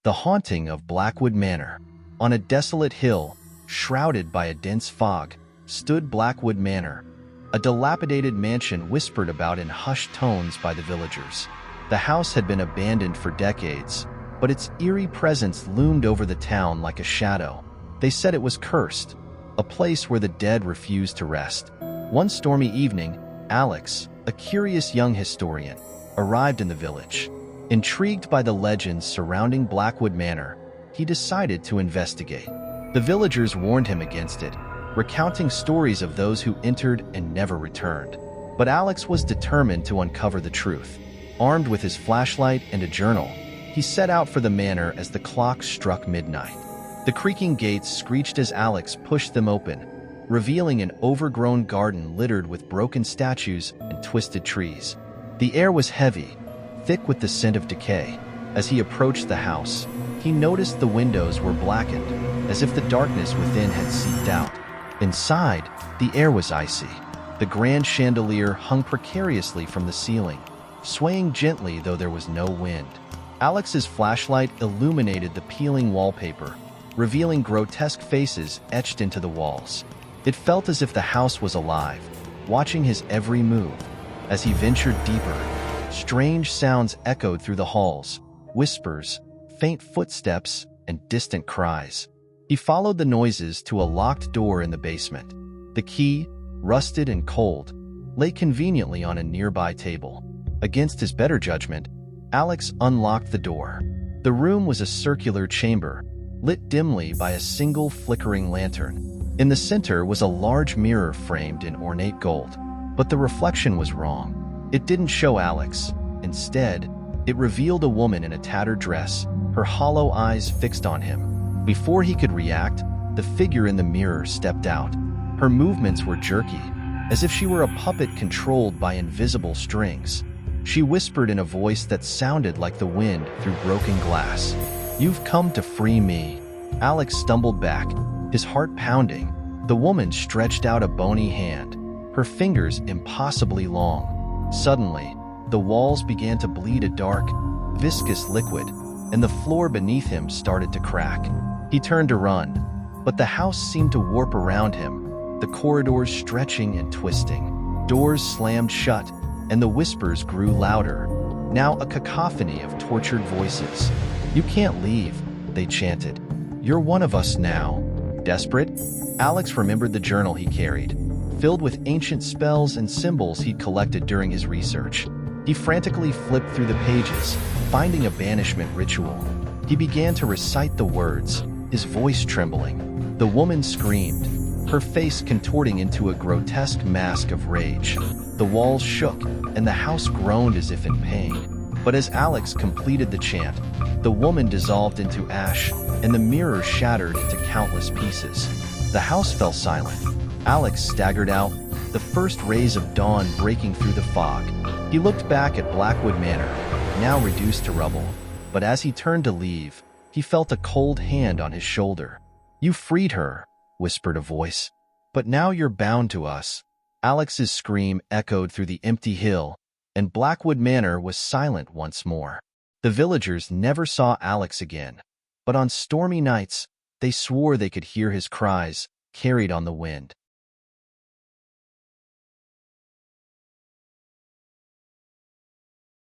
The haunting of Blackwood Manor. On a desolate hill, shrouded by a dense fog, stood Blackwood Manor, a dilapidated mansion whispered about in hushed tones by the villagers. The house had been abandoned for decades, but its eerie presence loomed over the town like a shadow. They said it was cursed, a place where the dead refused to rest. One stormy evening, Alex, a curious young historian, arrived in the village. Intrigued by the legends surrounding Blackwood Manor, he decided to investigate. The villagers warned him against it, recounting stories of those who entered and never returned. But Alex was determined to uncover the truth. Armed with his flashlight and a journal, he set out for the manor as the clock struck midnight. The creaking gates screeched as Alex pushed them open, revealing an overgrown garden littered with broken statues and twisted trees. The air was heavy, thick with the scent of decay. As he approached the house, he noticed the windows were blackened, as if the darkness within had seeped out. Inside, the air was icy. The grand chandelier hung precariously from the ceiling, swaying gently though there was no wind. Alex's flashlight illuminated the peeling wallpaper, revealing grotesque faces etched into the walls. It felt as if the house was alive, watching his every move. As he ventured deeper, strange sounds echoed through the halls, whispers, faint footsteps, and distant cries. He followed the noises to a locked door in the basement. The key, rusted and cold, lay conveniently on a nearby table. Against his better judgment, Alex unlocked the door. The room was a circular chamber, lit dimly by a single flickering lantern. In the center was a large mirror framed in ornate gold, but the reflection was wrong. It didn't show Alex. Instead, it revealed a woman in a tattered dress, her hollow eyes fixed on him. Before he could react, the figure in the mirror stepped out. Her movements were jerky, as if she were a puppet controlled by invisible strings. She whispered in a voice that sounded like the wind through broken glass. "You've come to free me." Alex stumbled back, his heart pounding. The woman stretched out a bony hand, her fingers impossibly long. Suddenly, the walls began to bleed a dark, viscous liquid, and the floor beneath him started to crack. He turned to run, but the house seemed to warp around him, the corridors stretching and twisting. Doors slammed shut, and the whispers grew louder, now a cacophony of tortured voices. "You can't leave," they chanted. "You're one of us now." Desperate, Alex remembered the journal he carried, filled with ancient spells and symbols he'd collected during his research. He frantically flipped through the pages, finding a banishment ritual. He began to recite the words, his voice trembling. The woman screamed, her face contorting into a grotesque mask of rage. The walls shook, and the house groaned as if in pain. But as Alex completed the chant, the woman dissolved into ash, and the mirror shattered into countless pieces. The house fell silent. Alex staggered out, the first rays of dawn breaking through the fog. He looked back at Blackwood Manor, now reduced to rubble. But as he turned to leave, he felt a cold hand on his shoulder. "You freed her," whispered a voice. "But now you're bound to us." Alex's scream echoed through the empty hill, and Blackwood Manor was silent once more. The villagers never saw Alex again, but on stormy nights, they swore they could hear his cries, carried on the wind.